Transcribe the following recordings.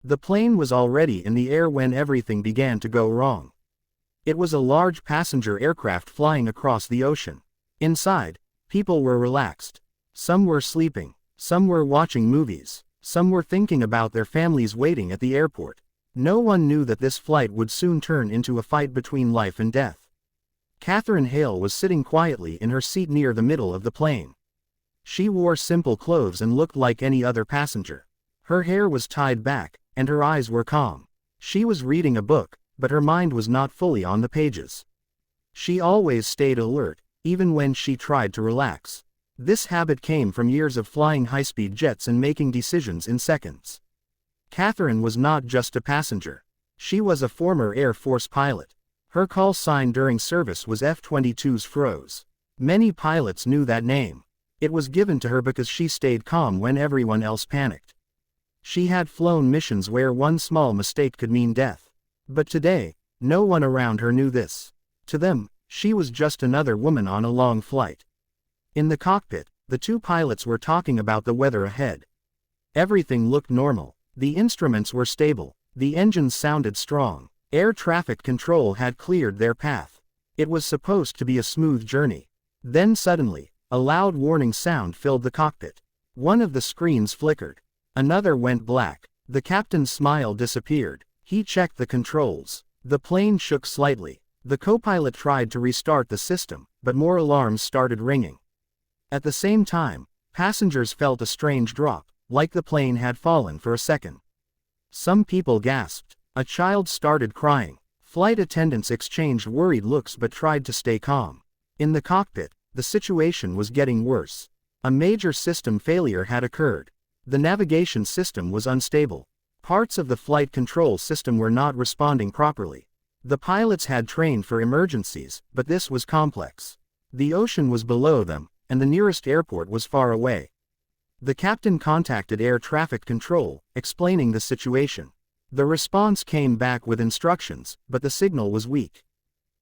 The plane was already in the air when everything began to go wrong. It was a large passenger aircraft flying across the ocean. Inside, people were relaxed. Some were sleeping, some were watching movies, some were thinking about their families waiting at the airport. No one knew that this flight would soon turn into a fight between life and death. Catherine Hale was sitting quietly in her seat near the middle of the plane. She wore simple clothes and looked like any other passenger. Her hair was tied back, and her eyes were calm. She was reading a book, but her mind was not fully on the pages. She always stayed alert, even when she tried to relax. This habit came from years of flying high-speed jets and making decisions in seconds. Catherine was not just a passenger. She was a former Air Force pilot. Her call sign during service was F-22s froze. Many pilots knew that name. It was given to her because she stayed calm when everyone else panicked. She had flown missions where one small mistake could mean death. But today, no one around her knew this. To them, she was just another woman on a long flight. In the cockpit, the two pilots were talking about the weather ahead. Everything looked normal. The instruments were stable. The engines sounded strong. Air traffic control had cleared their path. It was supposed to be a smooth journey. Then suddenly, a loud warning sound filled the cockpit. One of the screens flickered. Another went black. The captain's smile disappeared. He checked the controls. The plane shook slightly. The co-pilot tried to restart the system, but more alarms started ringing. At the same time, passengers felt a strange drop, like the plane had fallen for a second. Some people gasped. A child started crying. Flight attendants exchanged worried looks but tried to stay calm. In the cockpit, the situation was getting worse. A major system failure had occurred. The navigation system was unstable. Parts of the flight control system were not responding properly. The pilots had trained for emergencies, but this was complex. The ocean was below them, and the nearest airport was far away. The captain contacted air traffic control, explaining the situation. The response came back with instructions, but the signal was weak.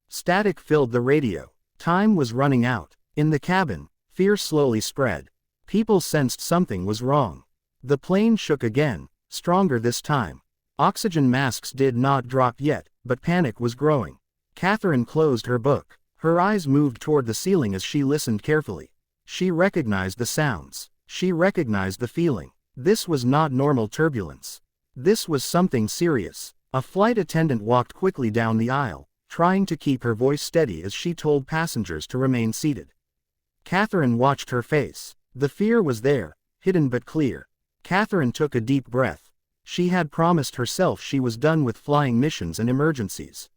Static filled the radio. Time was running out. In the cabin, fear slowly spread. People sensed something was wrong. The plane shook again, stronger this time. Oxygen masks did not drop yet, but panic was growing. Catherine closed her book. Her eyes moved toward the ceiling as she listened carefully. She recognized the sounds. She recognized the feeling. This was not normal turbulence. This was something serious. A flight attendant walked quickly down the aisle, trying to keep her voice steady as she told passengers to remain seated. Catherine watched her face. The fear was there, hidden but clear. Catherine took a deep breath. She had promised herself she was done with flying missions and emergencies.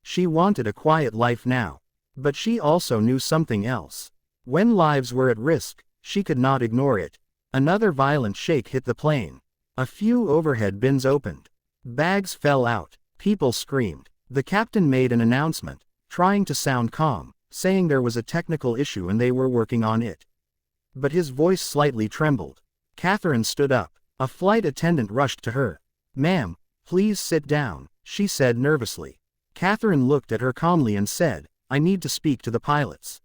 She wanted a quiet life now. But she also knew something else. When lives were at risk, she could not ignore it. Another violent shake hit the plane. A few overhead bins opened. Bags fell out. People screamed. The captain made an announcement, trying to sound calm, saying there was a technical issue and they were working on it. But his voice slightly trembled. Catherine stood up. A flight attendant rushed to her. "Ma'am, please sit down," she said nervously. Catherine looked at her calmly and said, "I need to speak to the pilots.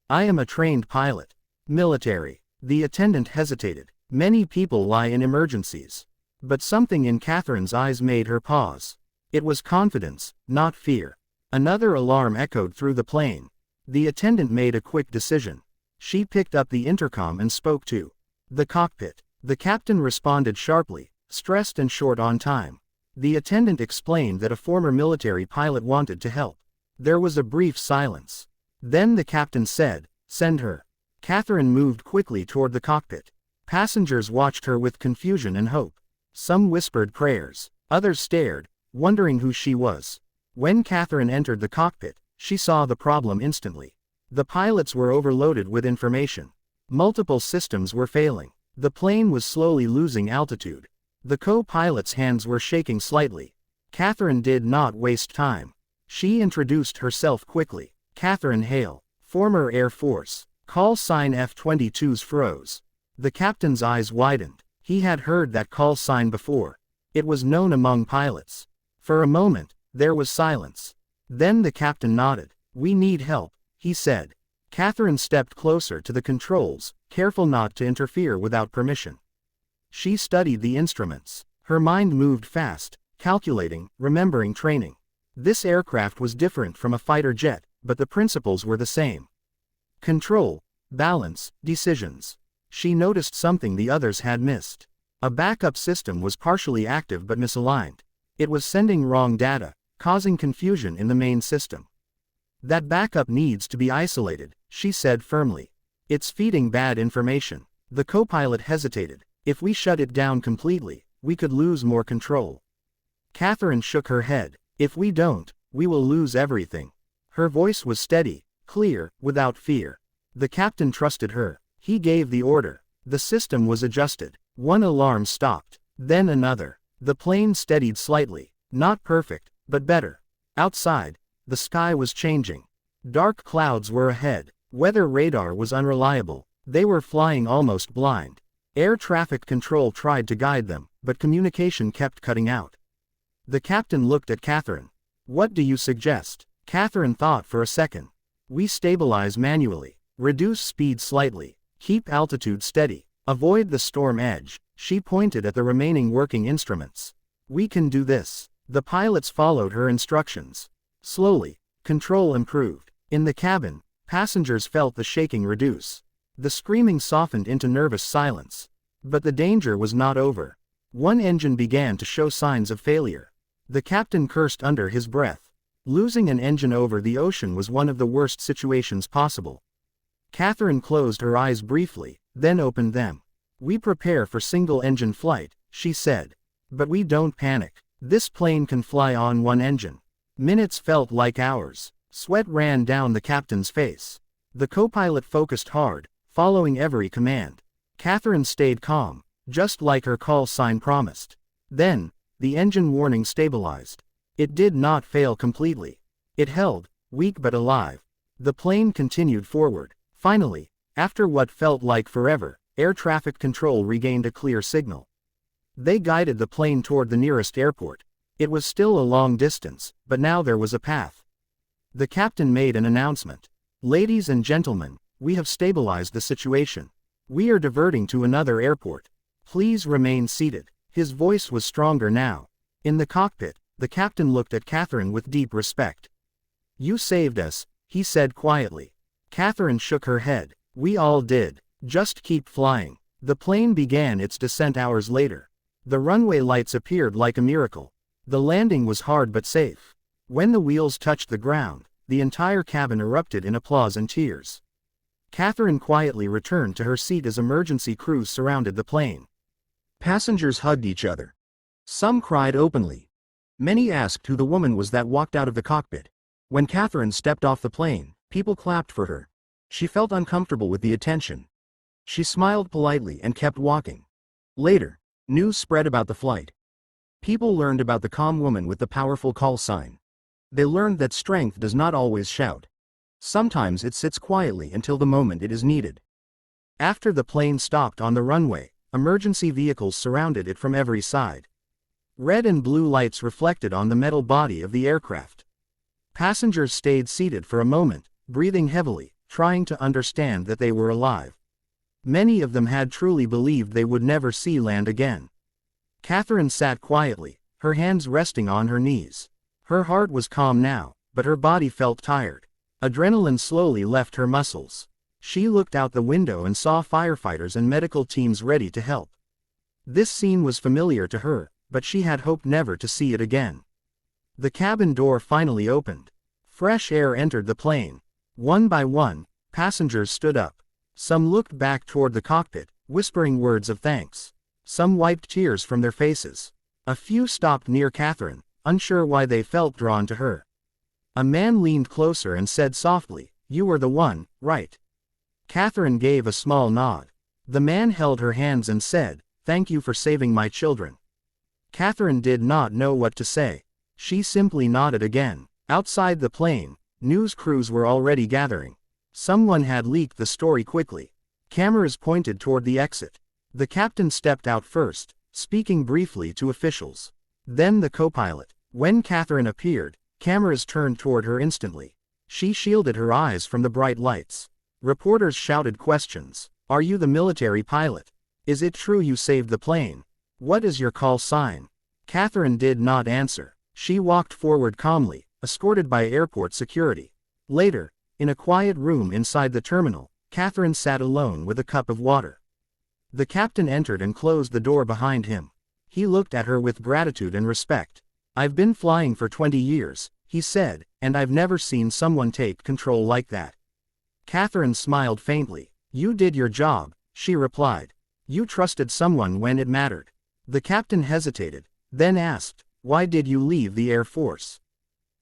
I am a trained pilot. Military." The attendant hesitated. Many people lie in emergencies. But something in Catherine's eyes made her pause. It was confidence, not fear. Another alarm echoed through the plane. The attendant made a quick decision. She picked up the intercom and spoke to the cockpit. The captain responded sharply, stressed and short on time. The attendant explained that a former military pilot wanted to help. There was a brief silence. Then the captain said, "Send her." Catherine moved quickly toward the cockpit. Passengers watched her with confusion and hope. Some whispered prayers. Others stared, wondering who she was. When Catherine entered the cockpit, she saw the problem instantly. The pilots were overloaded with information. Multiple systems were failing. The plane was slowly losing altitude. The co-pilot's hands were shaking slightly. Catherine did not waste time. She introduced herself quickly. "Catherine Hale, former Air Force. Call sign F-22s froze." The captain's eyes widened. He had heard that call sign before. It was known among pilots. For a moment, there was silence. Then the captain nodded. "We need help," he said. Catherine stepped closer to the controls, careful not to interfere without permission. She studied the instruments. Her mind moved fast, calculating, remembering training. This aircraft was different from a fighter jet, but the principles were the same. Control, balance, decisions. She noticed something the others had missed. A backup system was partially active but misaligned. It was sending wrong data, causing confusion in the main system. That backup needs to be isolated, she said firmly. It's feeding bad information. The co-pilot hesitated. If we shut it down completely, we could lose more control. Catherine shook her head. If we don't, we will lose everything. Her voice was steady, clear, without fear. The captain trusted her. He gave the order. The system was adjusted. One alarm stopped. Then another. The plane steadied slightly. Not perfect, but better. Outside, the sky was changing. Dark clouds were ahead. Weather radar was unreliable. They were flying almost blind. Air traffic control tried to guide them, but communication kept cutting out. The captain looked at Catherine. What do you suggest? Catherine thought for a second. We stabilize manually. Reduce speed slightly. Keep altitude steady. Avoid the storm edge. She pointed at the remaining working instruments. We can do this. The pilots followed her instructions. Slowly, control improved. In the cabin, passengers felt the shaking reduce. The screaming softened into nervous silence. But the danger was not over. One engine began to show signs of failure. The captain cursed under his breath. Losing an engine over the ocean was one of the worst situations possible. Catherine closed her eyes briefly, then opened them. We prepare for single-engine flight, she said. But we don't panic. This plane can fly on one engine. Minutes felt like hours. Sweat ran down the captain's face. The co-pilot focused hard, following every command. Catherine stayed calm, just like her call sign promised. Then, the engine warning stabilized. It did not fail completely. It held, weak but alive. The plane continued forward. Finally, after what felt like forever, air traffic control regained a clear signal. They guided the plane toward the nearest airport. It was still a long distance, but now there was a path. The captain made an announcement. Ladies and gentlemen, we have stabilized the situation. We are diverting to another airport. Please remain seated. His voice was stronger now. In the cockpit, the captain looked at Catherine with deep respect. You saved us, he said quietly. Catherine shook her head. We all did. Just keep flying. The plane began its descent hours later. The runway lights appeared like a miracle. The landing was hard but safe. When the wheels touched the ground, the entire cabin erupted in applause and tears. Catherine quietly returned to her seat as emergency crews surrounded the plane. Passengers hugged each other. Some cried openly. Many asked who the woman was that walked out of the cockpit. When Catherine stepped off the plane, people clapped for her. She felt uncomfortable with the attention. She smiled politely and kept walking. Later, news spread about the flight. People learned about the calm woman with the powerful call sign. They learned that strength does not always shout. Sometimes it sits quietly until the moment it is needed. After the plane stopped on the runway, emergency vehicles surrounded it from every side. Red and blue lights reflected on the metal body of the aircraft. Passengers stayed seated for a moment, breathing heavily, trying to understand that they were alive. Many of them had truly believed they would never see land again. Catherine sat quietly, her hands resting on her knees. Her heart was calm now, but her body felt tired. Adrenaline slowly left her muscles. She looked out the window and saw firefighters and medical teams ready to help. This scene was familiar to her, but she had hoped never to see it again. The cabin door finally opened. Fresh air entered the plane. One by one, passengers stood up. Some looked back toward the cockpit, whispering words of thanks. Some wiped tears from their faces. A few stopped near Catherine, unsure why they felt drawn to her. A man leaned closer and said softly, "You were the one, right?" Catherine gave a small nod. The man held her hands and said, "Thank you for saving my children." Catherine did not know what to say. She simply nodded again. Outside the plane, news crews were already gathering. Someone had leaked the story quickly. Cameras pointed toward the exit. The captain stepped out first, speaking briefly to officials. Then the co-pilot. When Catherine appeared, cameras turned toward her instantly. She shielded her eyes from the bright lights. Reporters shouted questions. Are you the military pilot? Is it true you saved the plane? What is your call sign? Catherine did not answer. She walked forward calmly, escorted by airport security. Later, in a quiet room inside the terminal, Catherine sat alone with a cup of water. The captain entered and closed the door behind him. He looked at her with gratitude and respect. I've been flying for 20 years, he said, and I've never seen someone take control like that. Catherine smiled faintly. You did your job, she replied. You trusted someone when it mattered. The captain hesitated, then asked, why did you leave the Air Force?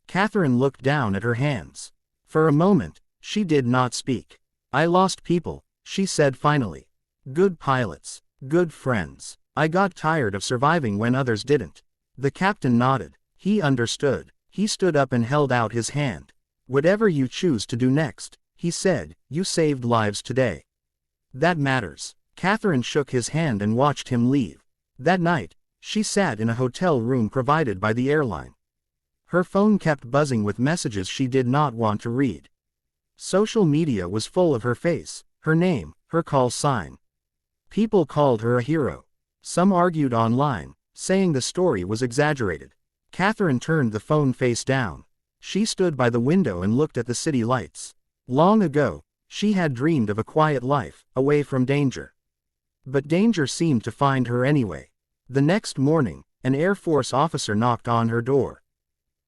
Catherine looked down at her hands. For a moment, she did not speak. I lost people, she said finally. Good pilots, good friends. I got tired of surviving when others didn't. The captain nodded. He understood. He stood up and held out his hand. Whatever you choose to do next, he said, you saved lives today. That matters. Catherine shook his hand and watched him leave. That night, she sat in a hotel room provided by the airline. Her phone kept buzzing with messages she did not want to read. Social media was full of her face, her name, her call sign. People called her a hero. Some argued online, saying the story was exaggerated. Catherine turned the phone face down. She stood by the window and looked at the city lights. Long ago, she had dreamed of a quiet life, away from danger. But danger seemed to find her anyway. The next morning, an Air Force officer knocked on her door.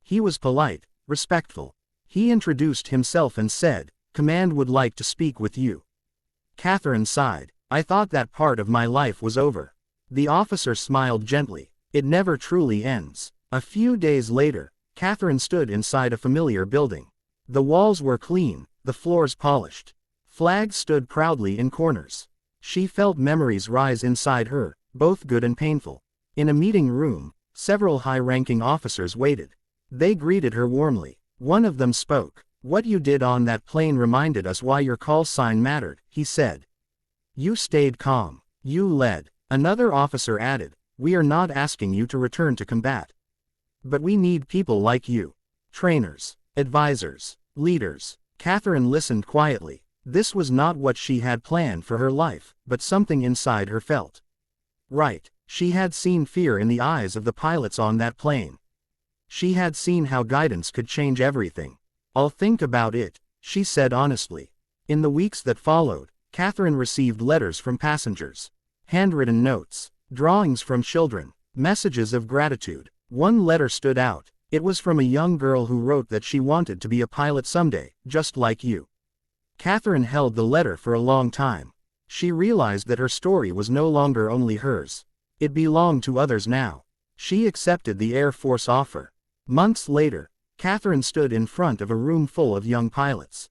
He was polite, respectful. He introduced himself and said, "Command would like to speak with you." Catherine sighed. I thought that part of my life was over. The officer smiled gently. It never truly ends. A few days later, Catherine stood inside a familiar building. The walls were clean, the floors polished. Flags stood proudly in corners. She felt memories rise inside her, both good and painful. In a meeting room, several high-ranking officers waited. They greeted her warmly. One of them spoke. "What you did on that plane reminded us why your call sign mattered," he said. "You stayed calm. You led." Another officer added, "We are not asking you to return to combat. But we need people like you. Trainers, advisors, leaders." Catherine listened quietly. This was not what she had planned for her life, but something inside her felt right. She had seen fear in the eyes of the pilots on that plane. She had seen how guidance could change everything. "I'll think about it," she said honestly. In the weeks that followed, Catherine received letters from passengers. Handwritten notes, drawings from children, messages of gratitude. One letter stood out. It was from a young girl who wrote that she wanted to be a pilot someday, just like you. Catherine held the letter for a long time. She realized that her story was no longer only hers. It belonged to others now. She accepted the Air Force offer. Months later, Catherine stood in front of a room full of young pilots.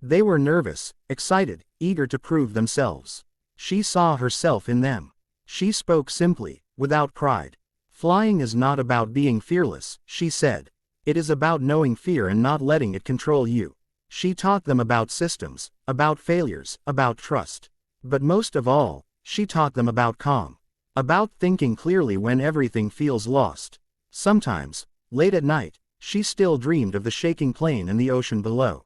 They were nervous, excited, eager to prove themselves. She saw herself in them. She spoke simply, without pride. "Flying is not about being fearless," she said. "It is about knowing fear and not letting it control you." She taught them about systems, about failures, about trust. But most of all, she taught them about calm. About thinking clearly when everything feels lost. Sometimes, late at night, she still dreamed of the shaking plane and the ocean below.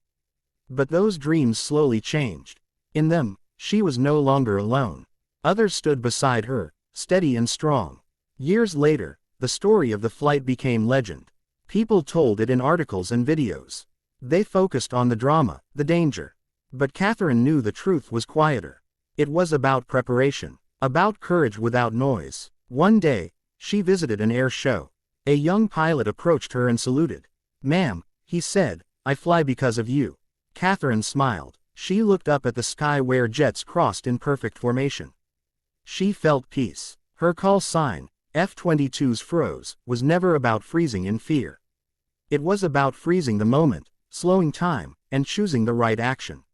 But those dreams slowly changed. In them, she was no longer alone. Others stood beside her, steady and strong. Years later, the story of the flight became legend. People told it in articles and videos. They focused on the drama, the danger. But Catherine knew the truth was quieter. It was about preparation, about courage without noise. One day, she visited an air show. A young pilot approached her and saluted. "Ma'am," he said, "I fly because of you." Catherine smiled. She looked up at the sky where jets crossed in perfect formation. She felt peace. Her call sign, F-22s froze, was never about freezing in fear. It was about freezing the moment, slowing time, and choosing the right action.